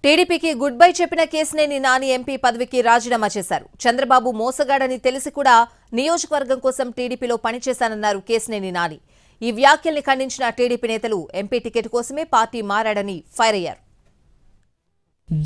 టీడీపీకి good bye చెప్పిన Kesineni Nani MP పదవికి రాజీనామా చేశారు. చంద్రబాబు మోసగాడని తెలిసి కూడా నియోజకవర్గం కోసం టీడీపీలో పనిచేశానన్నారు కేసినేని నాని. ఈ వ్యాఖ్యల్ని ఖండించిన టీడీపీ నేతలు ఎంపీ టికెట్ కోసమే పార్టీ మారాడని ఫైర్ అయ్యారు.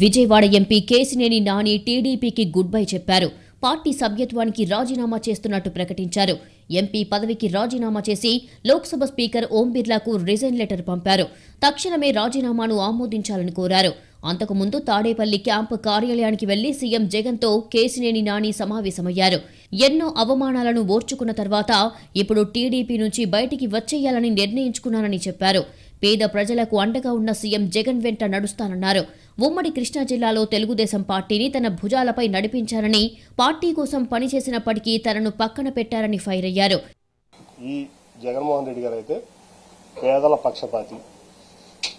విజయవాడ ఎంపీ కేసినేని నాని టీడీపీకి గుడ్ బై చెప్పారు. పార్టీ సభ్యత్వానికి రాజీనామా చేస్తున్నట్టు ప్రకటించారు. ఎంపీ పదవికి రాజీనామా చేసి లోక్సభ స్పీకర్ ఓం బిర్లాకు రిజైన్ లెటర్ పంపారు. తక్షణమే రాజీనామాను ఆమోదించాలని కోరారు. అంతకుముందు తాడేపల్లి క్యాంపు కార్యాలయానికి వెళ్లి సీఎం జగన్తో కేసినేని నాని సమావేశమయ్యారు. ఎన్నో అవమానాలను ఓర్చుకున్న తర్వాత ఇప్పుడు టీడీపీ నుంచి బయటికి వచ్చేయాలని నిర్ణయించుకున్నానని చెప్పారు. పేద ప్రజలకు అండగా ఉన్న సీఎం జగన్ వెంట నడుస్తానన్నారు. ఉమ్మడి కృష్ణా జిల్లాలో తెలుగుదేశం పార్టీని తన భుజాలపై నడిపించారని, పార్టీ కోసం పనిచేసినప్పటికీ తనను పక్కన పెట్టారని ఫైర్ అయ్యారు. ఈ జగన్మోహన్ రెడ్డి గారు అయితే పేదల పక్షపాతి,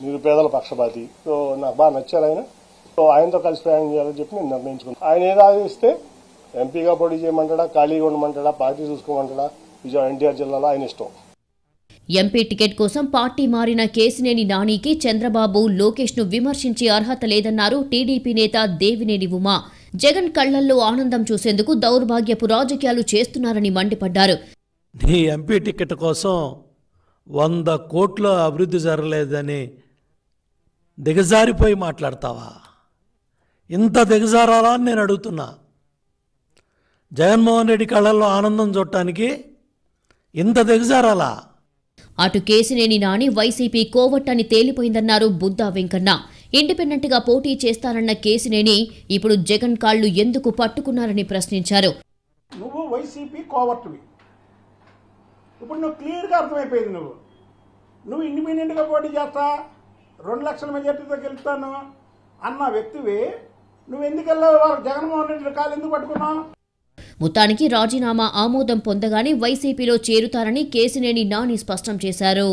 నిరుపేదల పక్షపాతి. సో నాకు బాగా నచ్చారు ఆయన. సో ఆయనతో కలిసి ప్రయాణం చేయాలని చెప్పి నేను నిర్ణయించుకున్నాను. ఆయన ఏదో ఆదేశిస్తే ఎంపీగా పోటీ చేయమంటాడా, ఖాళీగా ఉండమంటాడా, పార్టీ చూసుకోమంటాడా, విజయవాడ ఎన్టీఆర్ జిల్లాలో ఆయన ఇష్టం. ఎంపీ టికెట్ కోసం పార్టీ మారిన కేసినేని నానికి చంద్రబాబు, లోకేష్ ను విమర్శించే అర్హత లేదన్నారు టీడీపీ నేత దేవినేని ఉమా. జగన్ కళ్లల్లో ఆనందం చూసేందుకు దౌర్భాగ్యపు రాజకీయాలు చేస్తున్నారని మండిపడ్డారు. నీ ఎంపీ టికెట్ కోసం 100 కోట్ల అభివృద్ధి జరగలేదని దిగజారిపోయి మాట్లాడతావా? ఇంత దిగజారాలా అని నేను అడుగుతున్నా. జగన్మోహన్ రెడ్డి కళ్ళల్లో ఆనందం చూడటానికి ఇంత దిగజారాలా? అటు కేసినేని నాని వైసీపీ కోవట్టని తేలిపోయిందన్నారు బుద్దా వెంకన్న. ఇండిపెండెంట్ గా పోటీ చేస్తానన్న కేసినేని ఇప్పుడు జగన్ కాళ్లు ఎందుకు పట్టుకున్నారని ప్రశ్నించారు. నువ్వు వైసీపీ కోవట్టువి, ఇప్పుడు నువ్వు క్లియర్గా అర్థమైపోయింది. నువ్వు ఇండిపెండెంట్గా పోటీ చేస్తా, 2 లక్షల మెజార్టీతో గెలుస్తాను అన్న వ్యక్తివి. నువ్వు ఎందుకు వెళ్ళావు? జగన్మోహన్ రెడ్డి కాలు ఎందుకు పట్టుకున్నావు? మొత్తానికి రాజీనామా ఆమోదం పొందగానే వైసీపీలో చేరుతారని కేసినేని నాని స్పష్టం చేశారు.